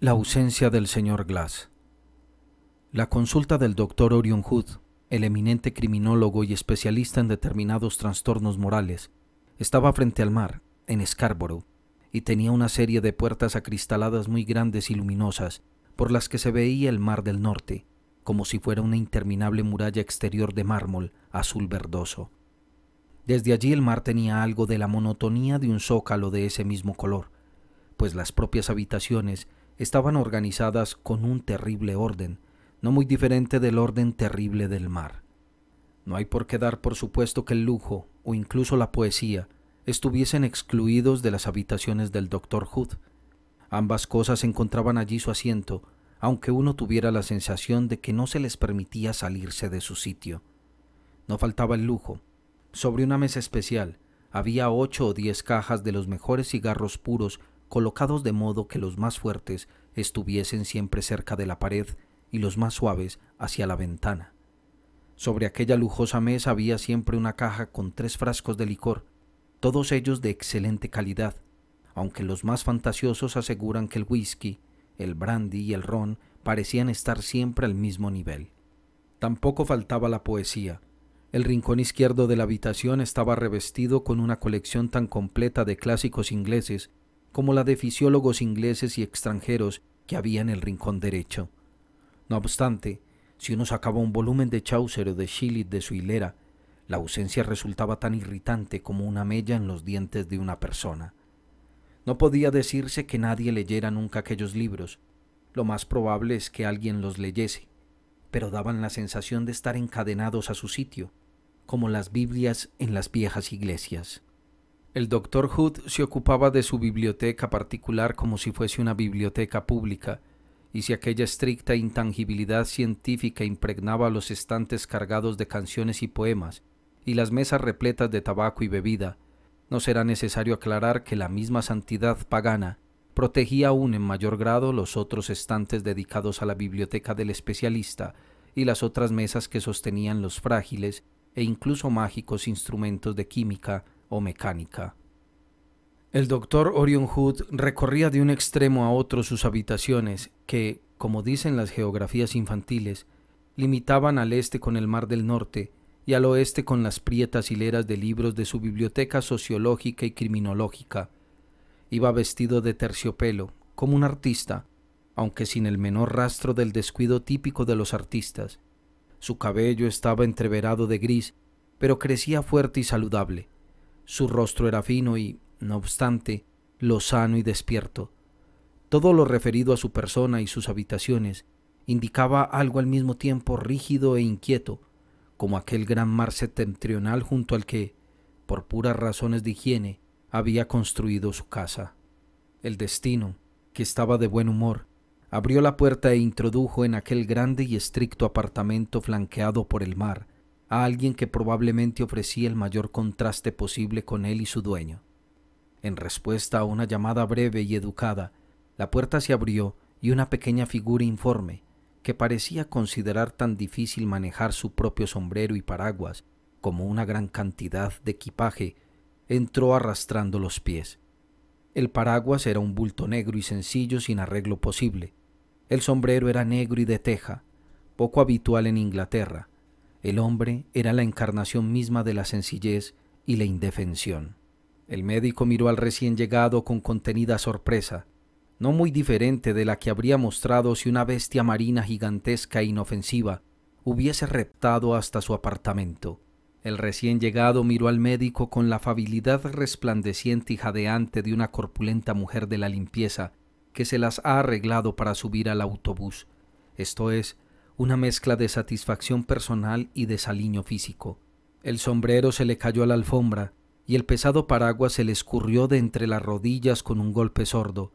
La ausencia del señor Glass. La consulta del doctor Orion Hood, el eminente criminólogo y especialista en determinados trastornos morales, estaba frente al mar, en Scarborough, y tenía una serie de puertas acristaladas muy grandes y luminosas, por las que se veía el mar del norte, como si fuera una interminable muralla exterior de mármol azul verdoso. Desde allí el mar tenía algo de la monotonía de un zócalo de ese mismo color, pues las propias habitaciones estaban organizadas con un terrible orden, no muy diferente del orden terrible del mar. No hay por qué dar por supuesto que el lujo, o incluso la poesía, estuviesen excluidos de las habitaciones del doctor Hood. Ambas cosas encontraban allí su asiento, aunque uno tuviera la sensación de que no se les permitía salirse de su sitio. No faltaba el lujo. Sobre una mesa especial había 8 o 10 cajas de los mejores cigarros puros colocados de modo que los más fuertes estuviesen siempre cerca de la pared y los más suaves hacia la ventana. Sobre aquella lujosa mesa había siempre una caja con 3 frascos de licor, todos ellos de excelente calidad, aunque los más fantasiosos aseguran que el whisky, el brandy y el ron parecían estar siempre al mismo nivel. Tampoco faltaba la poesía. El rincón izquierdo de la habitación estaba revestido con una colección tan completa de clásicos ingleses como la de fisiólogos ingleses y extranjeros que había en el rincón derecho. No obstante, si uno sacaba un volumen de Chaucer o de Shelley de su hilera, la ausencia resultaba tan irritante como una mella en los dientes de una persona. No podía decirse que nadie leyera nunca aquellos libros. Lo más probable es que alguien los leyese, pero daban la sensación de estar encadenados a su sitio, como las Biblias en las viejas iglesias. El doctor Hood se ocupaba de su biblioteca particular como si fuese una biblioteca pública, y si aquella estricta intangibilidad científica impregnaba los estantes cargados de canciones y poemas, y las mesas repletas de tabaco y bebida, no será necesario aclarar que la misma santidad pagana protegía aún en mayor grado los otros estantes dedicados a la biblioteca del especialista y las otras mesas que sostenían los frágiles e incluso mágicos instrumentos de química o mecánica. El doctor Orion Hood recorría de un extremo a otro sus habitaciones que, como dicen las geografías infantiles, limitaban al este con el mar del norte y al oeste con las prietas hileras de libros de su biblioteca sociológica y criminológica. Iba vestido de terciopelo, como un artista, aunque sin el menor rastro del descuido típico de los artistas. Su cabello estaba entreverado de gris, pero crecía fuerte y saludable. Su rostro era fino y, no obstante, lozano y despierto. Todo lo referido a su persona y sus habitaciones indicaba algo al mismo tiempo rígido e inquieto, como aquel gran mar septentrional junto al que, por puras razones de higiene, había construido su casa. El destino, que estaba de buen humor, abrió la puerta e introdujo en aquel grande y estricto apartamento flanqueado por el mar a alguien que probablemente ofrecía el mayor contraste posible con él y su dueño. En respuesta a una llamada breve y educada, la puerta se abrió y una pequeña figura informe, que parecía considerar tan difícil manejar su propio sombrero y paraguas como una gran cantidad de equipaje, entró arrastrando los pies. El paraguas era un bulto negro y sencillo sin arreglo posible. El sombrero era negro y de teja, poco habitual en Inglaterra. El hombre era la encarnación misma de la sencillez y la indefensión. El médico miró al recién llegado con contenida sorpresa, no muy diferente de la que habría mostrado si una bestia marina gigantesca e inofensiva hubiese reptado hasta su apartamento. El recién llegado miró al médico con la afabilidad resplandeciente y jadeante de una corpulenta mujer de la limpieza que se las ha arreglado para subir al autobús, esto es, una mezcla de satisfacción personal y desaliño físico. El sombrero se le cayó a la alfombra y el pesado paraguas se le escurrió de entre las rodillas con un golpe sordo.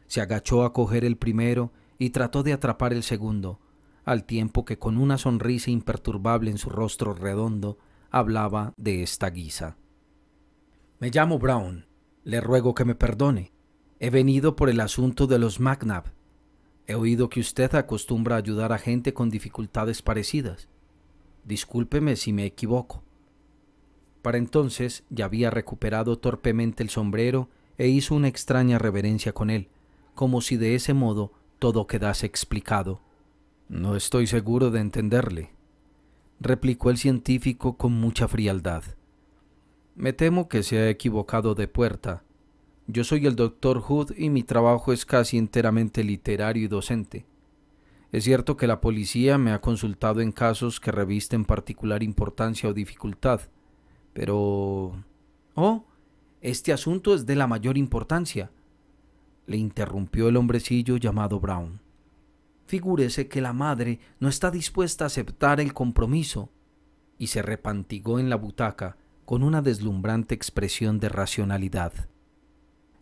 Se agachó a coger el primero y trató de atrapar el segundo, al tiempo que con una sonrisa imperturbable en su rostro redondo hablaba de esta guisa. «Me llamo Brown. Le ruego que me perdone. He venido por el asunto de los Macnab. He oído que usted acostumbra a ayudar a gente con dificultades parecidas. Discúlpeme si me equivoco». Para entonces ya había recuperado torpemente el sombrero e hizo una extraña reverencia con él, como si de ese modo todo quedase explicado. No estoy seguro de entenderle, replicó el científico con mucha frialdad. Me temo que se ha equivocado de puerta. Yo soy el Dr. Hood y mi trabajo es casi enteramente literario y docente. Es cierto que la policía me ha consultado en casos que revisten particular importancia o dificultad, pero... Oh, este asunto es de la mayor importancia, le interrumpió el hombrecillo llamado Brown. Figúrese que la madre no está dispuesta a aceptar el compromiso, y se repantigó en la butaca con una deslumbrante expresión de racionalidad.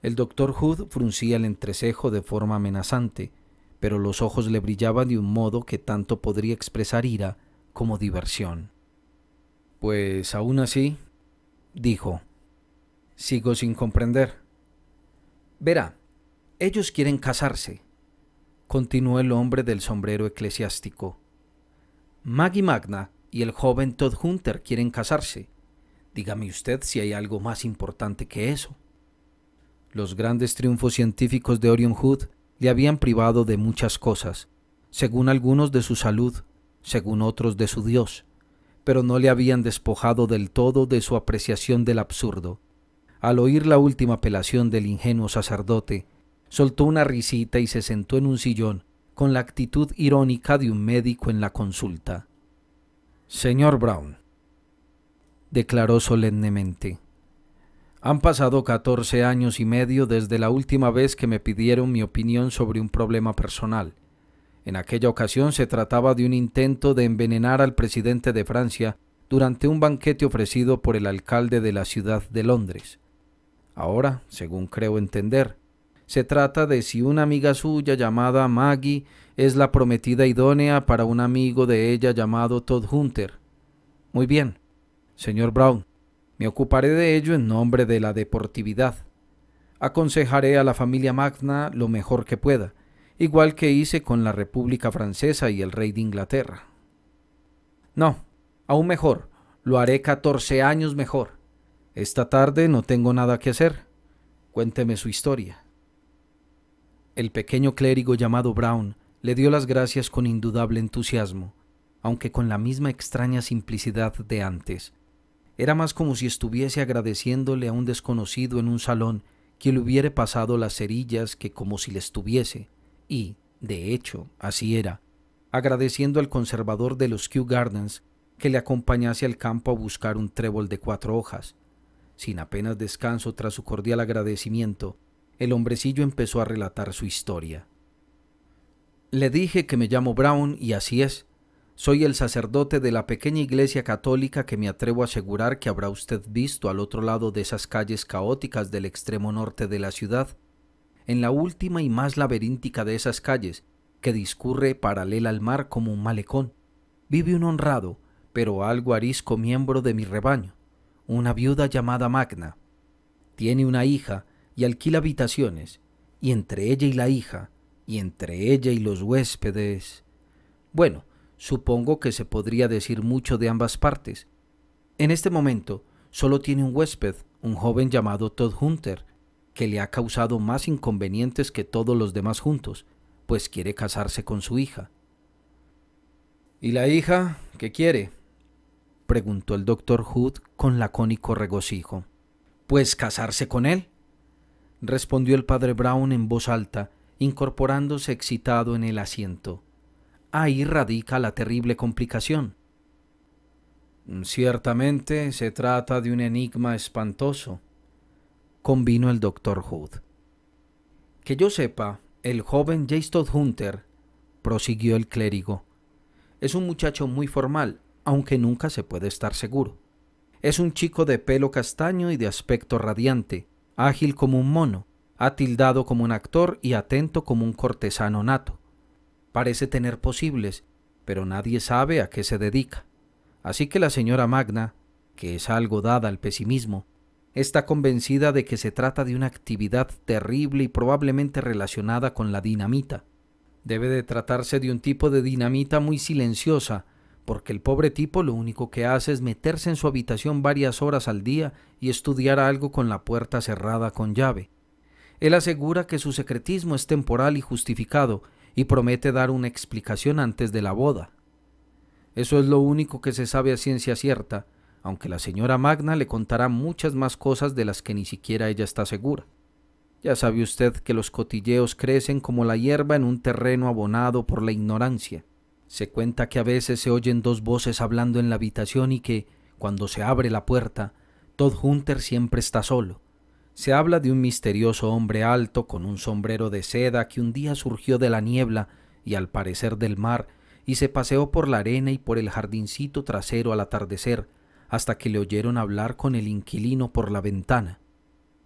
El doctor Hood fruncía el entrecejo de forma amenazante, pero los ojos le brillaban de un modo que tanto podría expresar ira como diversión. Pues aún así, dijo, sigo sin comprender. Verá, ellos quieren casarse, continuó el hombre del sombrero eclesiástico. Maggie Magna y el joven Todd Hunter quieren casarse. Dígame usted si hay algo más importante que eso. Los grandes triunfos científicos de Orion Hood le habían privado de muchas cosas, según algunos de su salud, según otros de su Dios, pero no le habían despojado del todo de su apreciación del absurdo. Al oír la última apelación del ingenuo sacerdote, soltó una risita y se sentó en un sillón con la actitud irónica de un médico en la consulta. Señor Brown, declaró solemnemente, han pasado 14 años y medio desde la última vez que me pidieron mi opinión sobre un problema personal. En aquella ocasión se trataba de un intento de envenenar al presidente de Francia durante un banquete ofrecido por el alcalde de la ciudad de Londres. Ahora, según creo entender, se trata de si una amiga suya llamada Maggie es la prometida idónea para un amigo de ella llamado Todd Hunter. Muy bien, señor Brown, me ocuparé de ello en nombre de la deportividad. Aconsejaré a la familia Magna lo mejor que pueda, igual que hice con la República Francesa y el rey de Inglaterra. No, aún mejor, lo haré 14 años mejor. Esta tarde no tengo nada que hacer. Cuénteme su historia. El pequeño clérigo llamado Brown le dio las gracias con indudable entusiasmo, aunque con la misma extraña simplicidad de antes. Era más como si estuviese agradeciéndole a un desconocido en un salón que le hubiere pasado las cerillas que como si le estuviese, y, de hecho, así era, agradeciendo al conservador de los Kew Gardens que le acompañase al campo a buscar un trébol de 4 hojas. Sin apenas descanso tras su cordial agradecimiento, el hombrecillo empezó a relatar su historia. Le dije que me llamo Brown y así es. Soy el sacerdote de la pequeña iglesia católica que me atrevo a asegurar que habrá usted visto al otro lado de esas calles caóticas del extremo norte de la ciudad. En la última y más laberíntica de esas calles, que discurre paralela al mar como un malecón, vive un honrado, pero algo arisco miembro de mi rebaño, una viuda llamada Magna. Tiene una hija y alquila habitaciones, y entre ella y la hija, y entre ella y los huéspedes... Bueno, supongo que se podría decir mucho de ambas partes. En este momento solo tiene un huésped, un joven llamado Todd Hunter, que le ha causado más inconvenientes que todos los demás juntos, pues quiere casarse con su hija. ¿Y la hija qué quiere?, preguntó el doctor Hood con lacónico regocijo. Pues casarse con él, respondió el padre Brown en voz alta, incorporándose excitado en el asiento. Ahí radica la terrible complicación. Ciertamente se trata de un enigma espantoso, convino el doctor Hood. Que yo sepa, el joven James Todd Hunter, prosiguió el clérigo, es un muchacho muy formal, aunque nunca se puede estar seguro. Es un chico de pelo castaño y de aspecto radiante, ágil como un mono, atildado como un actor y atento como un cortesano nato. Parece tener posibles, pero nadie sabe a qué se dedica. Así que la señora Magna, que es algo dada al pesimismo, está convencida de que se trata de una actividad terrible y probablemente relacionada con la dinamita. Debe de tratarse de un tipo de dinamita muy silenciosa, porque el pobre tipo lo único que hace es meterse en su habitación varias horas al día y estudiar algo con la puerta cerrada con llave. Él asegura que su secretismo es temporal y justificado, y promete dar una explicación antes de la boda. Eso es lo único que se sabe a ciencia cierta, aunque la señora Magna le contará muchas más cosas de las que ni siquiera ella está segura. Ya sabe usted que los cotilleos crecen como la hierba en un terreno abonado por la ignorancia. Se cuenta que a veces se oyen dos voces hablando en la habitación y que, cuando se abre la puerta, Todd Hunter siempre está solo. Se habla de un misterioso hombre alto con un sombrero de seda que un día surgió de la niebla y al parecer del mar y se paseó por la arena y por el jardincito trasero al atardecer hasta que le oyeron hablar con el inquilino por la ventana.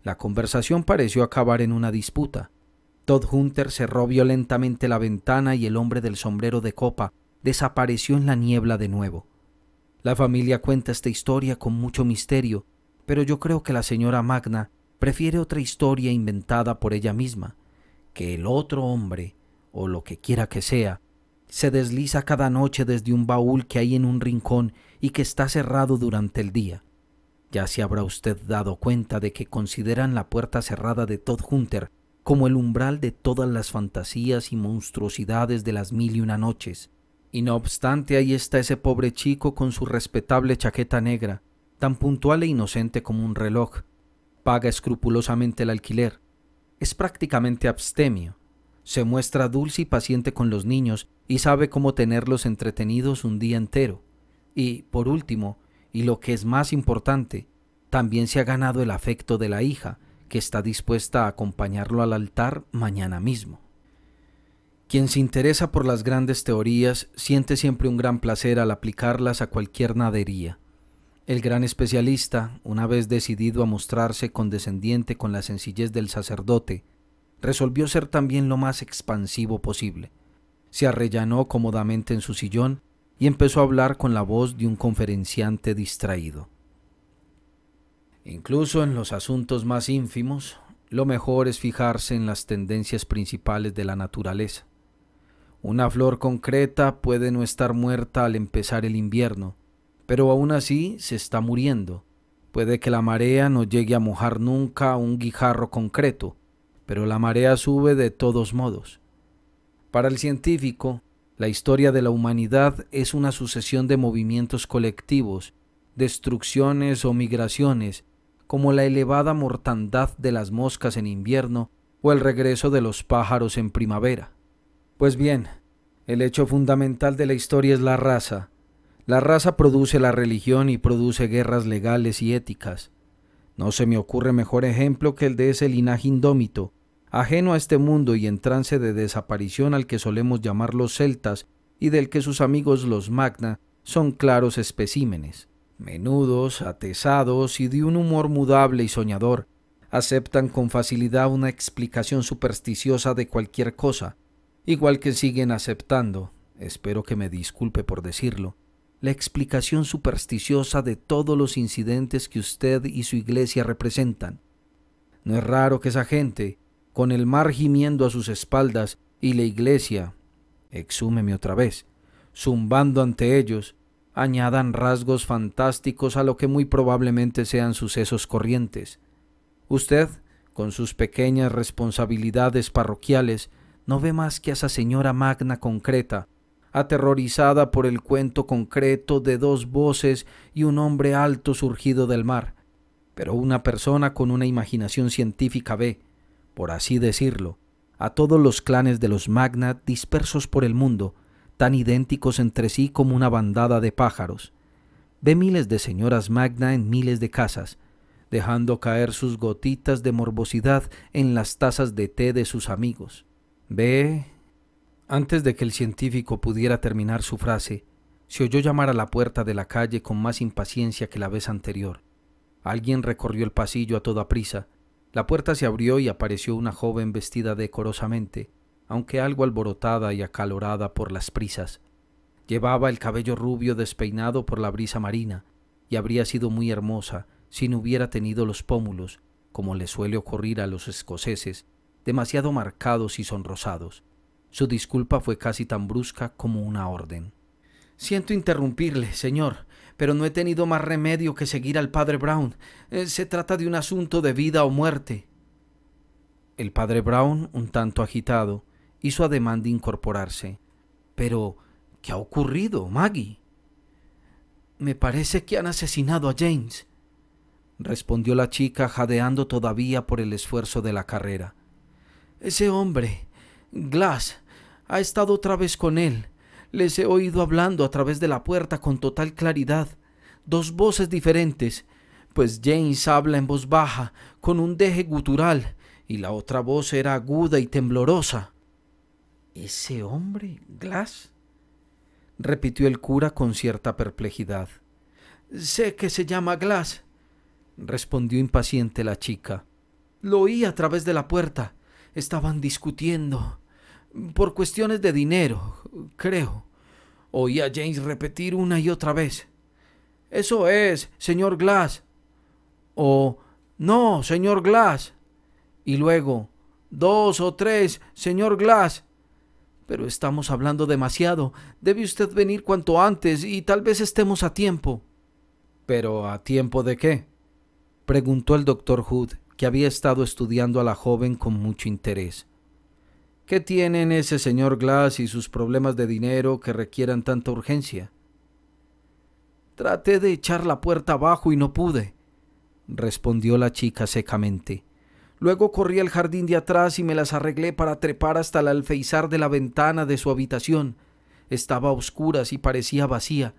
La conversación pareció acabar en una disputa. Todd Hunter cerró violentamente la ventana y el hombre del sombrero de copa desapareció en la niebla de nuevo. La familia cuenta esta historia con mucho misterio, pero yo creo que la señora Magna prefiere otra historia inventada por ella misma, que el otro hombre, o lo que quiera que sea, se desliza cada noche desde un baúl que hay en un rincón y que está cerrado durante el día. Ya se habrá usted dado cuenta de que consideran la puerta cerrada de Todd Hunter como el umbral de todas las fantasías y monstruosidades de las 1001 noches. Y no obstante, ahí está ese pobre chico con su respetable chaqueta negra, tan puntual e inocente como un reloj. Paga escrupulosamente el alquiler. Es prácticamente abstemio. Se muestra dulce y paciente con los niños y sabe cómo tenerlos entretenidos un día entero. Y, por último, y lo que es más importante, también se ha ganado el afecto de la hija, que está dispuesta a acompañarlo al altar mañana mismo. Quien se interesa por las grandes teorías siente siempre un gran placer al aplicarlas a cualquier nadería. El gran especialista, una vez decidido a mostrarse condescendiente con la sencillez del sacerdote, resolvió ser también lo más expansivo posible. Se arrellanó cómodamente en su sillón y empezó a hablar con la voz de un conferenciante distraído. Incluso en los asuntos más ínfimos, lo mejor es fijarse en las tendencias principales de la naturaleza. Una flor concreta puede no estar muerta al empezar el invierno, pero aún así se está muriendo. Puede que la marea no llegue a mojar nunca un guijarro concreto, pero la marea sube de todos modos. Para el científico, la historia de la humanidad es una sucesión de movimientos colectivos, destrucciones o migraciones, como la elevada mortandad de las moscas en invierno o el regreso de los pájaros en primavera. Pues bien, el hecho fundamental de la historia es la raza. La raza produce la religión y produce guerras legales y éticas. No se me ocurre mejor ejemplo que el de ese linaje indómito, ajeno a este mundo y en trance de desaparición al que solemos llamar los celtas y del que sus amigos los Magna son claros especímenes. Menudos, atesados y de un humor mudable y soñador, aceptan con facilidad una explicación supersticiosa de cualquier cosa, igual que siguen aceptando, espero que me disculpe por decirlo, la explicación supersticiosa de todos los incidentes que usted y su iglesia representan. No es raro que esa gente, con el mar gimiendo a sus espaldas y la iglesia, exhúmeme otra vez, zumbando ante ellos, añadan rasgos fantásticos a lo que muy probablemente sean sucesos corrientes. Usted, con sus pequeñas responsabilidades parroquiales, no ve más que a esa señora Magna concreta, aterrorizada por el cuento concreto de dos voces y un hombre alto surgido del mar. Pero una persona con una imaginación científica ve, por así decirlo, a todos los clanes de los Magna dispersos por el mundo, tan idénticos entre sí como una bandada de pájaros. Ve miles de señoras Magna en miles de casas, dejando caer sus gotitas de morbosidad en las tazas de té de sus amigos. Ve... Antes de que el científico pudiera terminar su frase, se oyó llamar a la puerta de la calle con más impaciencia que la vez anterior. Alguien recorrió el pasillo a toda prisa. La puerta se abrió y apareció una joven vestida decorosamente, aunque algo alborotada y acalorada por las prisas. Llevaba el cabello rubio despeinado por la brisa marina, y habría sido muy hermosa si no hubiera tenido los pómulos, como le suele ocurrir a los escoceses, demasiado marcados y sonrosados. Su disculpa fue casi tan brusca como una orden. «Siento interrumpirle, señor, pero no he tenido más remedio que seguir al padre Brown. Se trata de un asunto de vida o muerte». El padre Brown, un tanto agitado, hizo ademán de incorporarse. «Pero, ¿qué ha ocurrido, Maggie?» «Me parece que han asesinado a James», respondió la chica, jadeando todavía por el esfuerzo de la carrera. «Ese hombre, Glass, ha estado otra vez con él. Les he oído hablando a través de la puerta con total claridad. 2 voces diferentes, pues James habla en voz baja, con un deje gutural, y la otra voz era aguda y temblorosa». «¿Ese hombre, Glass?», repitió el cura con cierta perplejidad. «Sé que se llama Glass», respondió impaciente la chica. «Lo oí a través de la puerta. Estaban discutiendo. Por cuestiones de dinero, creo. Oí a James repetir una y otra vez: «Eso es, señor Glass», o «No, señor Glass», y luego: «2 o 3, señor Glass». Pero estamos hablando demasiado. Debe usted venir cuanto antes y tal vez estemos a tiempo. ¿Pero a tiempo de qué?, preguntó el doctor Hood, que había estado estudiando a la joven con mucho interés. ¿Qué tienen ese señor Glass y sus problemas de dinero que requieran tanta urgencia? «Traté de echar la puerta abajo y no pude», respondió la chica secamente. «Luego corrí al jardín de atrás y me las arreglé para trepar hasta el alféizar de la ventana de su habitación. Estaba a oscuras y parecía vacía,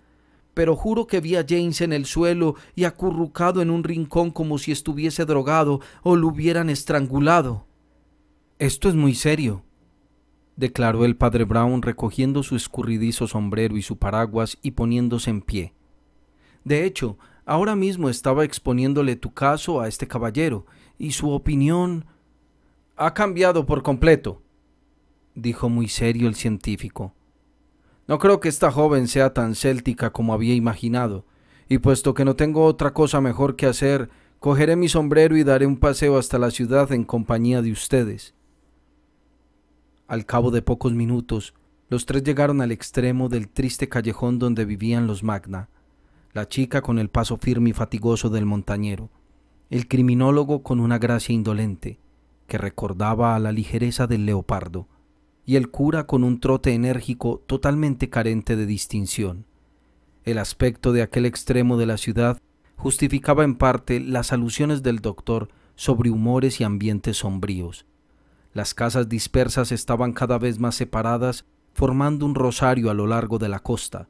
pero juro que vi a James en el suelo y acurrucado en un rincón como si estuviese drogado o lo hubieran estrangulado». «Esto es muy serio», declaró el padre Brown, recogiendo su escurridizo sombrero y su paraguas y poniéndose en pie. «De hecho, ahora mismo estaba exponiéndole tu caso a este caballero, y su opinión...» «Ha cambiado por completo», dijo muy serio el científico. «No creo que esta joven sea tan céltica como había imaginado, y puesto que no tengo otra cosa mejor que hacer, cogeré mi sombrero y daré un paseo hasta la ciudad en compañía de ustedes». Al cabo de pocos minutos, los 3 llegaron al extremo del triste callejón donde vivían los Magna, la chica con el paso firme y fatigoso del montañero, el criminólogo con una gracia indolente que recordaba a la ligereza del leopardo, y el cura con un trote enérgico totalmente carente de distinción. El aspecto de aquel extremo de la ciudad justificaba en parte las alusiones del doctor sobre humores y ambientes sombríos. Las casas dispersas estaban cada vez más separadas, formando un rosario a lo largo de la costa.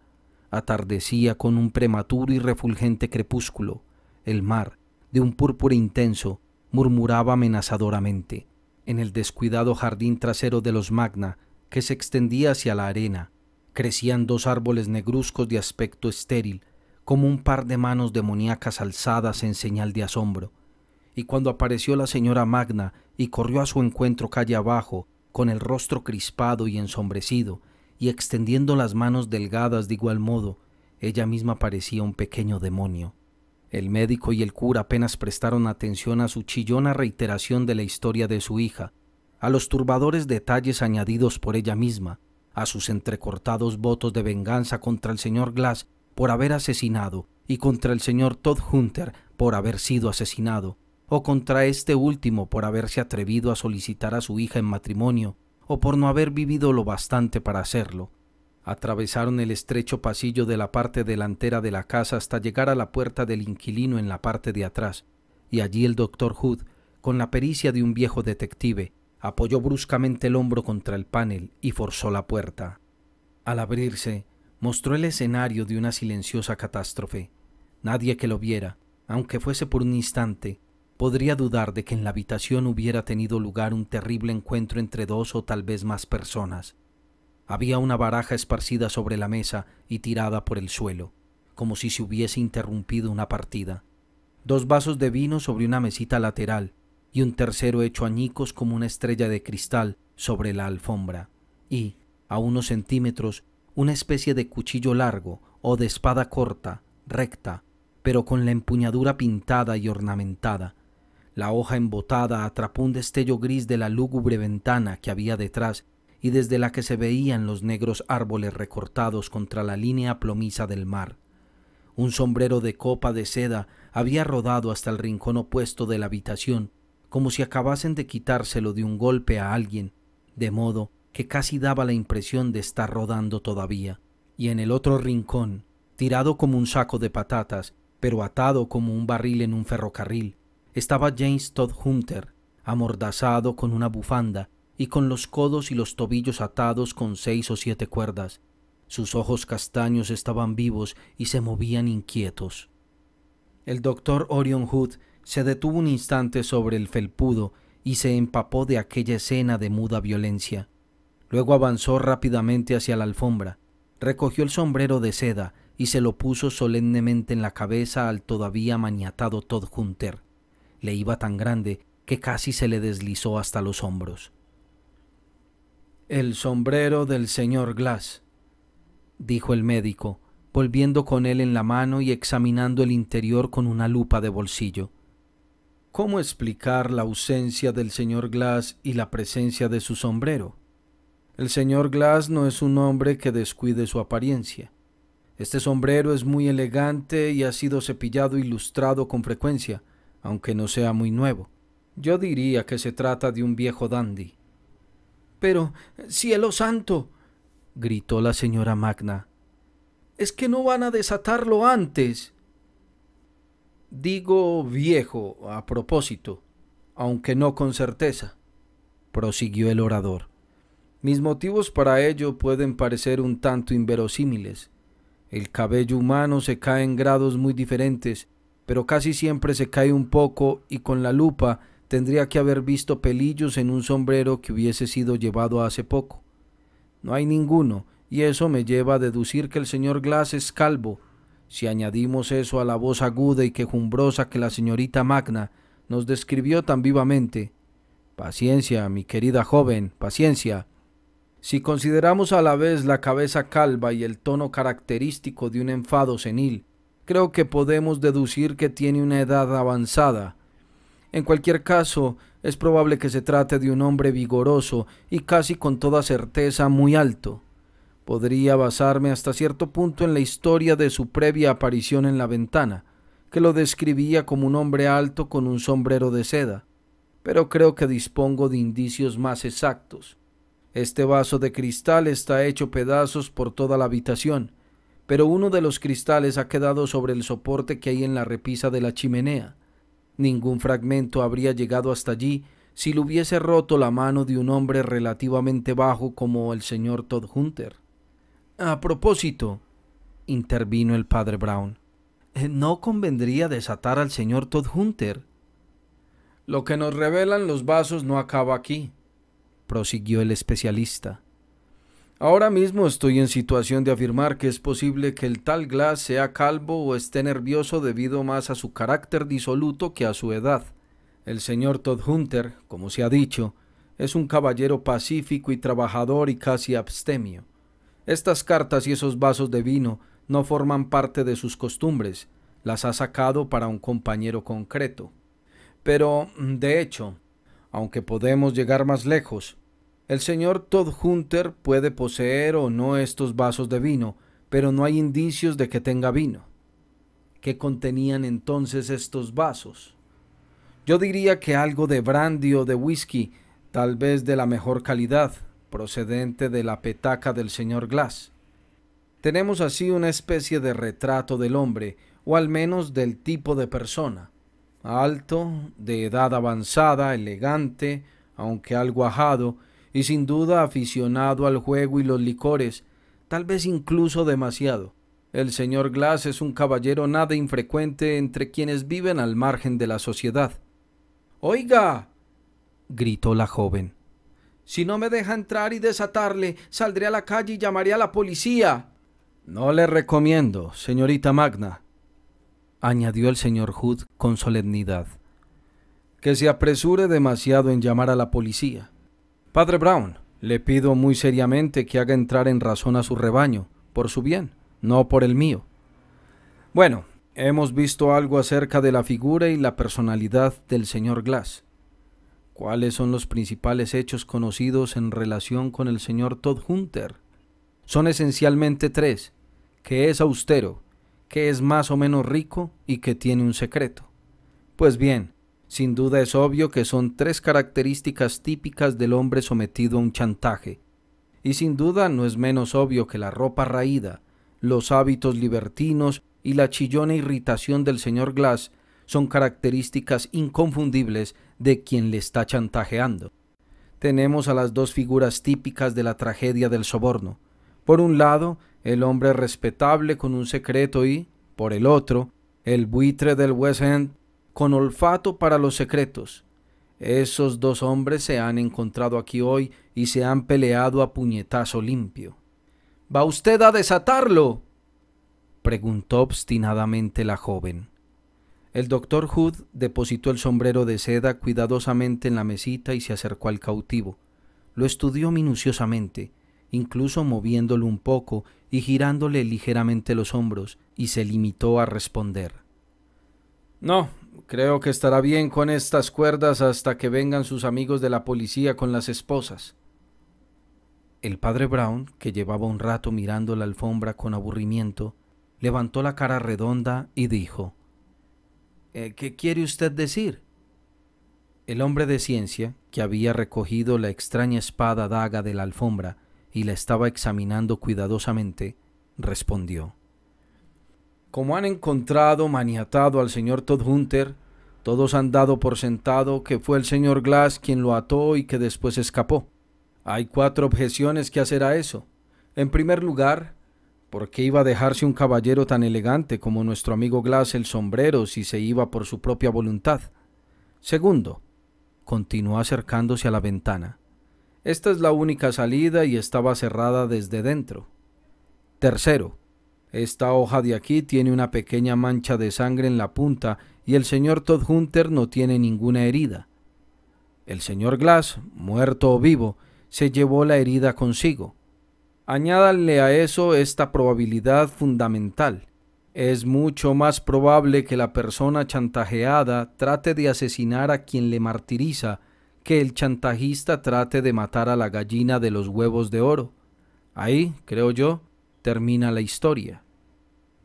Atardecía con un prematuro y refulgente crepúsculo. El mar, de un púrpura intenso, murmuraba amenazadoramente. En el descuidado jardín trasero de los Magna, que se extendía hacia la arena, crecían 2 árboles negruzcos de aspecto estéril, como un par de manos demoníacas alzadas en señal de asombro. Y cuando apareció la señora Magna y corrió a su encuentro calle abajo, con el rostro crispado y ensombrecido, y extendiendo las manos delgadas de igual modo, ella misma parecía un pequeño demonio. El médico y el cura apenas prestaron atención a su chillona reiteración de la historia de su hija, a los turbadores detalles añadidos por ella misma, a sus entrecortados votos de venganza contra el señor Glass por haber asesinado y contra el señor Todd Hunter por haber sido asesinado, o contra este último por haberse atrevido a solicitar a su hija en matrimonio, o por no haber vivido lo bastante para hacerlo. Atravesaron el estrecho pasillo de la parte delantera de la casa hasta llegar a la puerta del inquilino en la parte de atrás, y allí el doctor Hood, con la pericia de un viejo detective, apoyó bruscamente el hombro contra el panel y forzó la puerta. Al abrirse, mostró el escenario de una silenciosa catástrofe. Nadie que lo viera, aunque fuese por un instante, podría dudar de que en la habitación hubiera tenido lugar un terrible encuentro entre 2 o tal vez más personas. Había una baraja esparcida sobre la mesa y tirada por el suelo, como si se hubiese interrumpido una partida. 2 vasos de vino sobre una mesita lateral y un tercero hecho añicos como una estrella de cristal sobre la alfombra. Y, a unos centímetros, una especie de cuchillo largo o de espada corta, recta, pero con la empuñadura pintada y ornamentada. La hoja embotada atrapó un destello gris de la lúgubre ventana que había detrás y desde la que se veían los negros árboles recortados contra la línea plomiza del mar. Un sombrero de copa de seda había rodado hasta el rincón opuesto de la habitación, como si acabasen de quitárselo de un golpe a alguien, de modo que casi daba la impresión de estar rodando todavía, y en el otro rincón, tirado como un saco de patatas, pero atado como un barril en un ferrocarril, estaba James Todhunter, amordazado con una bufanda y con los codos y los tobillos atados con 6 o 7 cuerdas. Sus ojos castaños estaban vivos y se movían inquietos. El doctor Orion Hood se detuvo un instante sobre el felpudo y se empapó de aquella escena de muda violencia. Luego avanzó rápidamente hacia la alfombra, recogió el sombrero de seda y se lo puso solemnemente en la cabeza al todavía maniatado Todhunter. Le iba tan grande que casi se le deslizó hasta los hombros. «El sombrero del señor Glass», dijo el médico, volviendo con él en la mano y examinando el interior con una lupa de bolsillo. «¿Cómo explicar la ausencia del señor Glass y la presencia de su sombrero? El señor Glass no es un hombre que descuide su apariencia. Este sombrero es muy elegante y ha sido cepillado y lustrado con frecuencia, aunque no sea muy nuevo. Yo diría que se trata de un viejo dandy». «Pero, cielo santo», gritó la señora Magna, «¿es que no van a desatarlo antes?» «Digo viejo a propósito, aunque no con certeza», prosiguió el orador. «Mis motivos para ello pueden parecer un tanto inverosímiles. El cabello humano se cae en grados muy diferentes, pero casi siempre se cae un poco y con la lupa tendría que haber visto pelillos en un sombrero que hubiese sido llevado hace poco. No hay ninguno, y eso me lleva a deducir que el señor Glass es calvo. Si añadimos eso a la voz aguda y quejumbrosa que la señorita Magna nos describió tan vivamente. Paciencia, mi querida joven, paciencia. Si consideramos a la vez la cabeza calva y el tono característico de un enfado senil, creo que podemos deducir que tiene una edad avanzada. En cualquier caso, es probable que se trate de un hombre vigoroso y casi con toda certeza muy alto. Podría basarme hasta cierto punto en la historia de su previa aparición en la ventana, que lo describía como un hombre alto con un sombrero de seda, pero creo que dispongo de indicios más exactos. Este vaso de cristal está hecho pedazos por toda la habitación, pero uno de los cristales ha quedado sobre el soporte que hay en la repisa de la chimenea. Ningún fragmento habría llegado hasta allí si lo hubiese roto la mano de un hombre relativamente bajo como el señor Todhunter. «A propósito», intervino el padre Brown, «¿no convendría desatar al señor Todhunter?» «Lo que nos revelan los vasos no acaba aquí», prosiguió el especialista. «Ahora mismo estoy en situación de afirmar que es posible que el tal Glass sea calvo o esté nervioso debido más a su carácter disoluto que a su edad. El señor Todhunter, como se ha dicho, es un caballero pacífico y trabajador y casi abstemio. Estas cartas y esos vasos de vino no forman parte de sus costumbres, las ha sacado para un compañero concreto. Pero, de hecho, aunque podemos llegar más lejos, el señor Todhunter puede poseer o no estos vasos de vino, pero no hay indicios de que tenga vino. ¿Qué contenían entonces estos vasos? Yo diría que algo de brandy o de whisky, tal vez de la mejor calidad, procedente de la petaca del señor Glass. Tenemos así una especie de retrato del hombre, o al menos del tipo de persona. Alto, de edad avanzada, elegante, aunque algo ajado, y sin duda aficionado al juego y los licores, tal vez incluso demasiado. El señor Glass es un caballero nada infrecuente entre quienes viven al margen de la sociedad. «¡Oiga!», gritó la joven. «Si no me deja entrar y desatarle, saldré a la calle y llamaré a la policía». «No le recomiendo, señorita Magna», añadió el señor Hood con solemnidad, «que se apresure demasiado en llamar a la policía. Padre Brown, le pido muy seriamente que haga entrar en razón a su rebaño, por su bien, no por el mío. Bueno, hemos visto algo acerca de la figura y la personalidad del señor Glass. ¿Cuáles son los principales hechos conocidos en relación con el señor Todhunter? Son esencialmente 3, que es austero, que es más o menos rico y que tiene un secreto. Pues bien, sin duda es obvio que son 3 características típicas del hombre sometido a un chantaje, y sin duda no es menos obvio que la ropa raída, los hábitos libertinos y la chillona irritación del señor Glass son características inconfundibles de quien le está chantajeando. Tenemos a las dos figuras típicas de la tragedia del soborno. Por un lado, el hombre respetable con un secreto y, por el otro, el buitre del West End con olfato para los secretos. Esos dos hombres se han encontrado aquí hoy y se han peleado a puñetazo limpio. ¿Va usted a desatarlo?, preguntó obstinadamente la joven. El doctor Hood depositó el sombrero de seda cuidadosamente en la mesita y se acercó al cautivo. Lo estudió minuciosamente, incluso moviéndolo un poco y girándole ligeramente los hombros, y se limitó a responder: «No, creo que estará bien con estas cuerdas hasta que vengan sus amigos de la policía con las esposas». El padre Brown, que llevaba un rato mirando la alfombra con aburrimiento, levantó la cara redonda y dijo: «¿Qué quiere usted decir?». El hombre de ciencia, que había recogido la extraña espada daga de la alfombra y la estaba examinando cuidadosamente, respondió: «Como han encontrado maniatado al señor Todhunter, todos han dado por sentado que fue el señor Glass quien lo ató y que después escapó. Hay 4 objeciones que hacer a eso. En primer lugar, ¿por qué iba a dejarse un caballero tan elegante como nuestro amigo Glass el sombrero si se iba por su propia voluntad? Segundo, continuó acercándose a la ventana, esta es la única salida y estaba cerrada desde dentro. Tercero, esta hoja de aquí tiene una pequeña mancha de sangre en la punta y el señor Todhunter no tiene ninguna herida. El señor Glass, muerto o vivo, se llevó la herida consigo. Añádale a eso esta probabilidad fundamental. Es mucho más probable que la persona chantajeada trate de asesinar a quien le martiriza que el chantajista trate de matar a la gallina de los huevos de oro. Ahí, creo yo, termina la historia».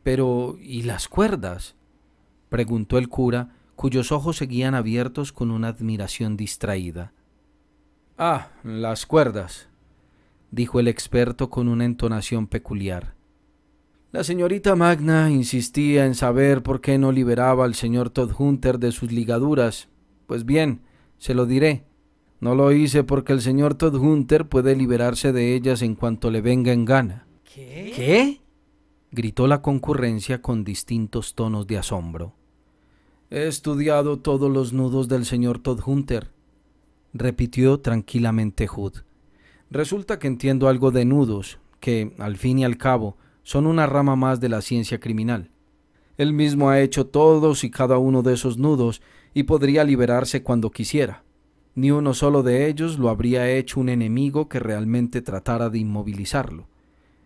«Pero, ¿y las cuerdas?», preguntó el cura, cuyos ojos seguían abiertos con una admiración distraída. «Ah, las cuerdas», dijo el experto con una entonación peculiar. «La señorita Magna insistía en saber por qué no liberaba al señor Todhunter de sus ligaduras. Pues bien, se lo diré. No lo hice porque el señor Todhunter puede liberarse de ellas en cuanto le venga en gana». ¿Qué?, gritó la concurrencia con distintos tonos de asombro. «He estudiado todos los nudos del señor Todhunter», repitió tranquilamente Hood. «Resulta que entiendo algo de nudos, que, al fin y al cabo, son una rama más de la ciencia criminal. Él mismo ha hecho todos y cada uno de esos nudos y podría liberarse cuando quisiera. Ni uno solo de ellos lo habría hecho un enemigo que realmente tratara de inmovilizarlo.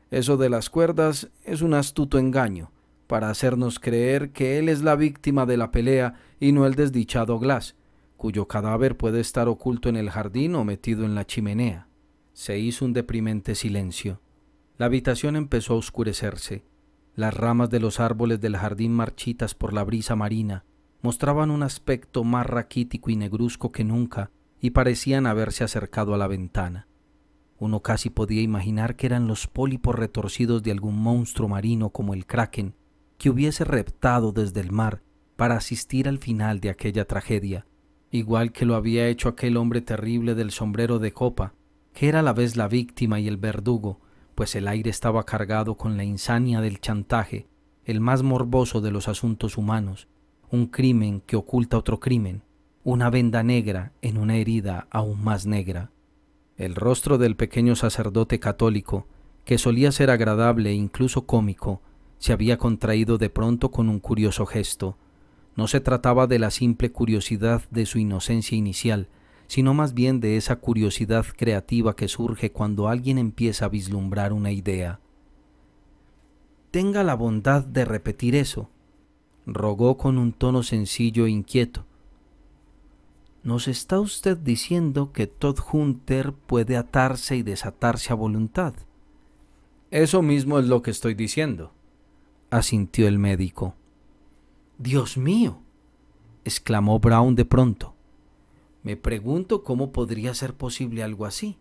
Eso de las cuerdas es un astuto engaño, para hacernos creer que él es la víctima de la pelea y no el desdichado Glass, cuyo cadáver puede estar oculto en el jardín o metido en la chimenea». Se hizo un deprimente silencio. La habitación empezó a oscurecerse. Las ramas de los árboles del jardín, marchitas por la brisa marina, mostraban un aspecto más raquítico y negruzco que nunca y parecían haberse acercado a la ventana. Uno casi podía imaginar que eran los pólipos retorcidos de algún monstruo marino como el kraken, que hubiese reptado desde el mar para asistir al final de aquella tragedia, igual que lo había hecho aquel hombre terrible del sombrero de copa, que era a la vez la víctima y el verdugo, pues el aire estaba cargado con la insania del chantaje, el más morboso de los asuntos humanos, un crimen que oculta otro crimen, una venda negra en una herida aún más negra. El rostro del pequeño sacerdote católico, que solía ser agradable e incluso cómico, se había contraído de pronto con un curioso gesto. No se trataba de la simple curiosidad de su inocencia inicial, sino más bien de esa curiosidad creativa que surge cuando alguien empieza a vislumbrar una idea. «Tenga la bondad de repetir eso», rogó con un tono sencillo e inquieto. «¿Nos está usted diciendo que Todhunter puede atarse y desatarse a voluntad?». «Eso mismo es lo que estoy diciendo», asintió el médico. «Dios mío», exclamó Brown de pronto. «Me pregunto cómo podría ser posible algo así».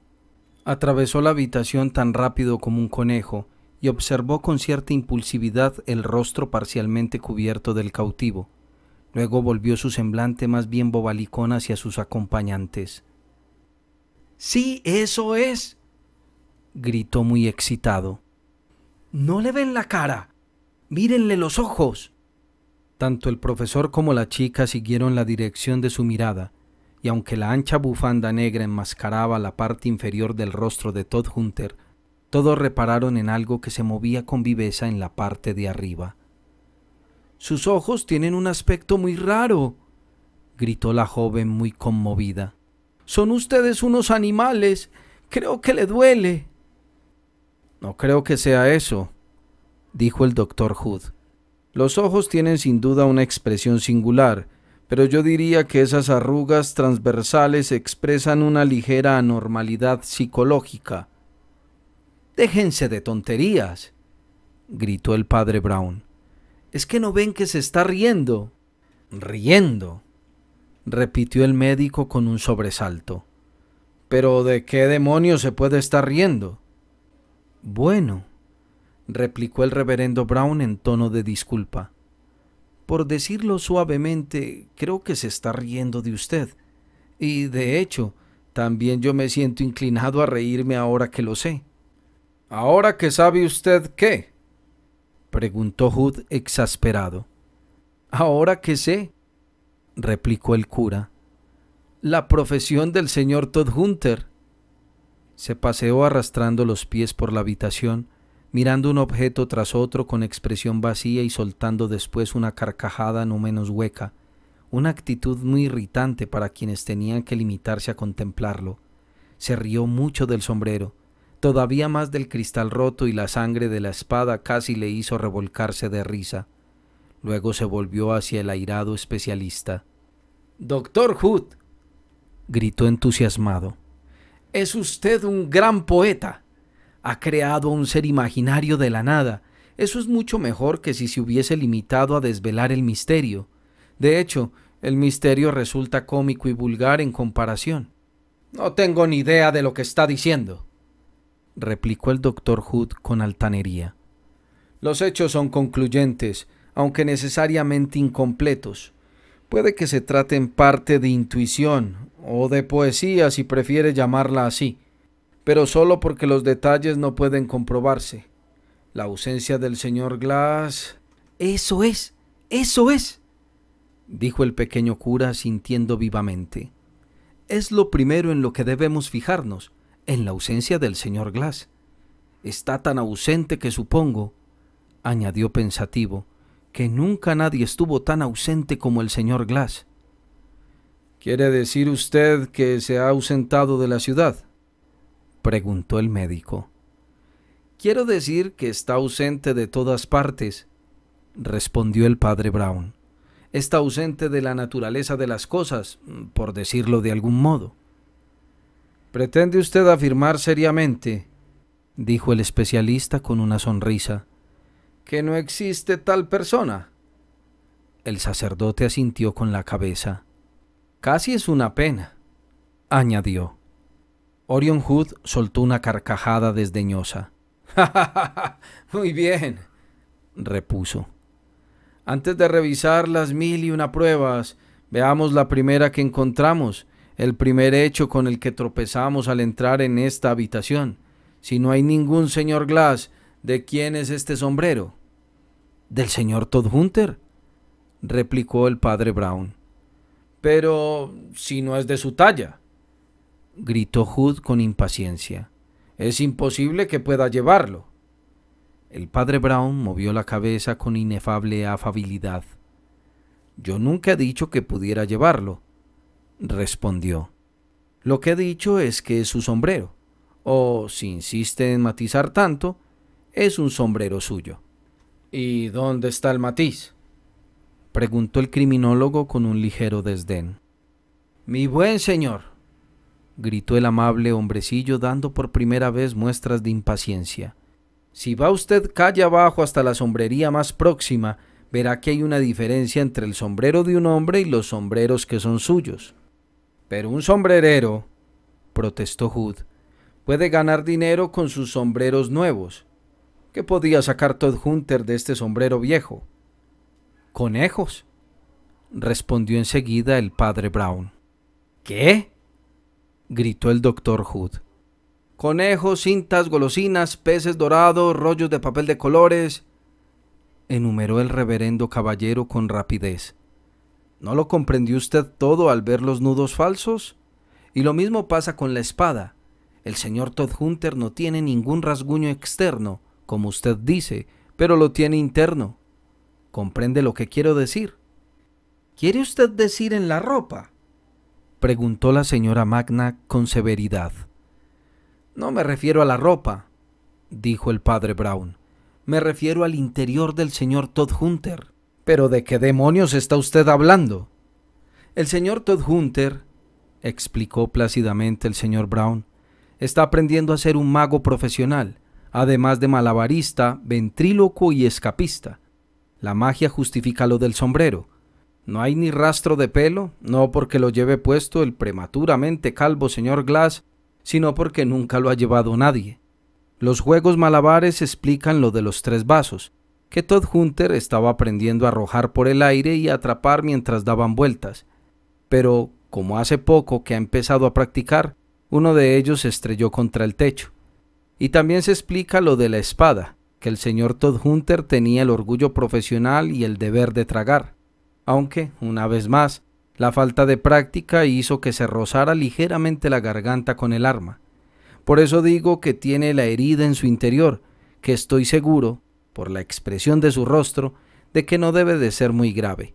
Atravesó la habitación tan rápido como un conejo y observó con cierta impulsividad el rostro parcialmente cubierto del cautivo. Luego volvió su semblante más bien bobalicón hacia sus acompañantes. «¡Sí, eso es!», gritó muy excitado. «¿No le ven la cara? ¡Mírenle los ojos!». Tanto el profesor como la chica siguieron la dirección de su mirada, y aunque la ancha bufanda negra enmascaraba la parte inferior del rostro de Todhunter, todos repararon en algo que se movía con viveza en la parte de arriba. «Sus ojos tienen un aspecto muy raro», gritó la joven muy conmovida. «Son ustedes unos animales. Creo que le duele». «No creo que sea eso», dijo el doctor Hood. «Los ojos tienen sin duda una expresión singular, pero yo diría que esas arrugas transversales expresan una ligera anormalidad psicológica». «Déjense de tonterías», gritó el padre Brown. «¿Es que no ven que se está riendo?». «¿Riendo?», repitió el médico con un sobresalto. «¿Pero de qué demonios se puede estar riendo?». «Bueno», replicó el reverendo Brown en tono de disculpa, «por decirlo suavemente, creo que se está riendo de usted. Y, de hecho, también yo me siento inclinado a reírme ahora que lo sé». «¿Ahora que sabe usted qué?», preguntó Hood exasperado. «Ahora que sé», replicó el cura, «la profesión del señor Todhunter». Se paseó arrastrando los pies por la habitación, mirando un objeto tras otro con expresión vacía y soltando después una carcajada no menos hueca, una actitud muy irritante para quienes tenían que limitarse a contemplarlo. Se rió mucho del sombrero, todavía más del cristal roto, y la sangre de la espada casi le hizo revolcarse de risa. Luego se volvió hacia el airado especialista. «Doctor Hood», gritó entusiasmado, «es usted un gran poeta. Ha creado a un ser imaginario de la nada. Eso es mucho mejor que si se hubiese limitado a desvelar el misterio. De hecho, el misterio resulta cómico y vulgar en comparación». «No tengo ni idea de lo que está diciendo», replicó el doctor Hood con altanería. «Los hechos son concluyentes, aunque necesariamente incompletos. Puede que se trate en parte de intuición, o de poesía si prefiere llamarla así, pero solo porque los detalles no pueden comprobarse. La ausencia del señor Glass...». «Eso es, dijo el pequeño cura sintiendo vivamente. «Es lo primero en lo que debemos fijarnos, en la ausencia del señor Glass. Está tan ausente que supongo», añadió pensativo, «que nunca nadie estuvo tan ausente como el señor Glass». «¿Quiere decir usted que se ha ausentado de la ciudad?», preguntó el médico. «Quiero decir que está ausente de todas partes», respondió el padre Brown. «Está ausente de la naturaleza de las cosas, por decirlo de algún modo». «¿Pretende usted afirmar seriamente», dijo el especialista con una sonrisa, «que no existe tal persona?». El sacerdote asintió con la cabeza. «Casi es una pena», añadió. Orion Hood soltó una carcajada desdeñosa. «Ja, ja, ja, ja. Muy bien», repuso. «Antes de revisar las 1001 pruebas, veamos la primera que encontramos, el primer hecho con el que tropezamos al entrar en esta habitación. Si no hay ningún señor Glass, ¿de quién es este sombrero?». «Del señor Todhunter», replicó el padre Brown. «Pero si no es de su talla», gritó Hood con impaciencia. «Es imposible que pueda llevarlo». El padre Brown movió la cabeza con inefable afabilidad. «Yo nunca he dicho que pudiera llevarlo», respondió. «Lo que he dicho es que es su sombrero, o, si insiste en matizar tanto, es un sombrero suyo». «¿Y dónde está el matiz?», preguntó el criminólogo con un ligero desdén. «Mi buen señor», gritó el amable hombrecillo dando por primera vez muestras de impaciencia, «si va usted calle abajo hasta la sombrería más próxima, verá que hay una diferencia entre el sombrero de un hombre y los sombreros que son suyos». «Pero un sombrerero», protestó Hood, Puede ganar dinero con sus sombreros nuevos. ¿Qué podía sacar Todd Hunter de este sombrero viejo? Conejos, respondió enseguida el padre Brown. ¿Qué? Gritó el doctor Hood. Conejos, cintas, golosinas, peces dorados, rollos de papel de colores, enumeró el reverendo caballero con rapidez. ¿No lo comprendió usted todo al ver los nudos falsos? Y lo mismo pasa con la espada. El señor Todd Hunter no tiene ningún rasguño externo, como usted dice, pero lo tiene interno. ¿Comprende lo que quiero decir? ¿Quiere usted decir en la ropa?, preguntó la señora Magna con severidad. No me refiero a la ropa, dijo el padre Brown. Me refiero al interior del señor Todd Hunter. ¿Pero de qué demonios está usted hablando? El señor Todd Hunter, explicó plácidamente el señor Brown, está aprendiendo a ser un mago profesional, además de malabarista, ventrílocuo y escapista. La magia justifica lo del sombrero. No hay ni rastro de pelo, no porque lo lleve puesto el prematuramente calvo señor Glass, sino porque nunca lo ha llevado nadie. Los juegos malabares explican lo de los 3 vasos, que Todd Hunter estaba aprendiendo a arrojar por el aire y a atrapar mientras daban vueltas. Pero, como hace poco que ha empezado a practicar, uno de ellos se estrelló contra el techo. Y también se explica lo de la espada, que el señor Todd Hunter tenía el orgullo profesional y el deber de tragar, aunque, una vez más, la falta de práctica hizo que se rozara ligeramente la garganta con el arma. Por eso digo que tiene la herida en su interior, que estoy seguro, por la expresión de su rostro, de que no debe de ser muy grave.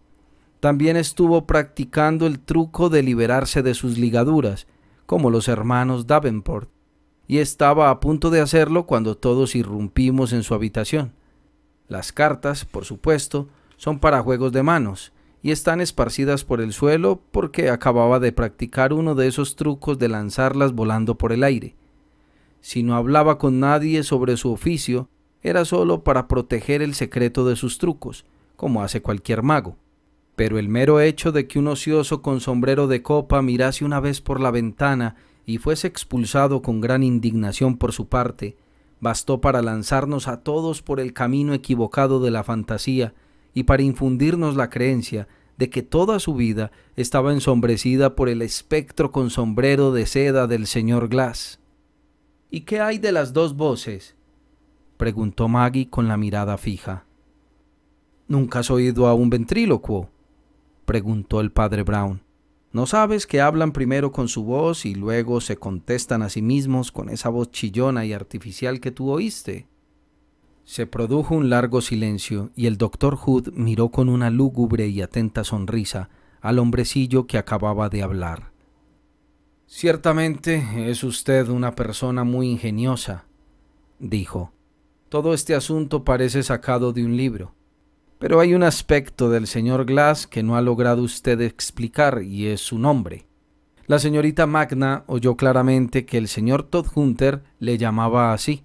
También estuvo practicando el truco de liberarse de sus ligaduras, como los hermanos Davenport, y estaba a punto de hacerlo cuando todos irrumpimos en su habitación. Las cartas, por supuesto, son para juegos de manos, y están esparcidas por el suelo porque acababa de practicar uno de esos trucos de lanzarlas volando por el aire. Si no hablaba con nadie sobre su oficio, era solo para proteger el secreto de sus trucos, como hace cualquier mago. Pero el mero hecho de que un ocioso con sombrero de copa mirase una vez por la ventana y fuese expulsado con gran indignación por su parte, bastó para lanzarnos a todos por el camino equivocado de la fantasía y para infundirnos la creencia de que toda su vida estaba ensombrecida por el espectro con sombrero de seda del señor Glass. ¿Y qué hay de las 2 voces?, preguntó Maggie con la mirada fija. ¿Nunca has oído a un ventrílocuo?, preguntó el padre Brown. ¿No sabes que hablan primero con su voz y luego se contestan a sí mismos con esa voz chillona y artificial que tú oíste? Se produjo un largo silencio y el doctor Hood miró con una lúgubre y atenta sonrisa al hombrecillo que acababa de hablar. Ciertamente es usted una persona muy ingeniosa, dijo. Todo este asunto parece sacado de un libro, pero hay un aspecto del señor Glass que no ha logrado usted explicar y es su nombre. La señorita Magna oyó claramente que el señor Todd Hunter le llamaba así.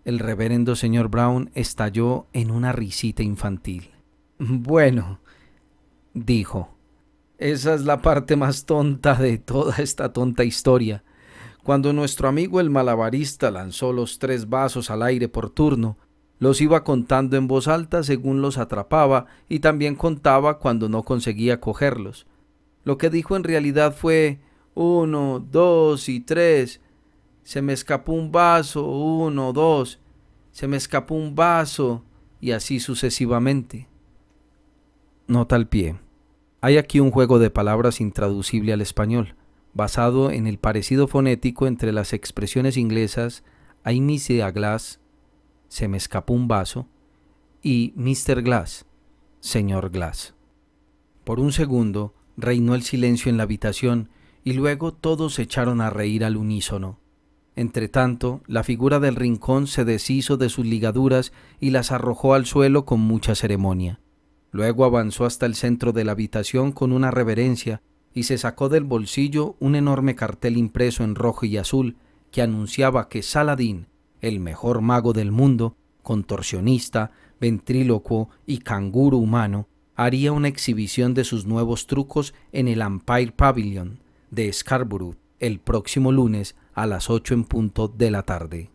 El reverendo señor Brown estalló en una risita infantil. Bueno, dijo, esa es la parte más tonta de toda esta tonta historia. Cuando nuestro amigo el malabarista lanzó los 3 vasos al aire por turno, los iba contando en voz alta según los atrapaba y también contaba cuando no conseguía cogerlos. Lo que dijo en realidad fue 1, 2 y 3. Se me escapó un vaso, 1, 2. Se me escapó un vaso y así sucesivamente. Nota al pie. Hay aquí un juego de palabras intraducible al español, basado en el parecido fonético entre las expresiones inglesas I miss a glass, se me escapó un vaso, y Mr. Glass, señor Glass. Por un segundo reinó el silencio en la habitación y luego todos se echaron a reír al unísono. Entretanto, la figura del rincón se deshizo de sus ligaduras y las arrojó al suelo con mucha ceremonia. Luego avanzó hasta el centro de la habitación con una reverencia y se sacó del bolsillo un enorme cartel impreso en rojo y azul que anunciaba que Saladín, el mejor mago del mundo, contorsionista, ventrílocuo y canguro humano, haría una exhibición de sus nuevos trucos en el Empire Pavilion de Scarborough el próximo lunes a las 8 en punto de la tarde.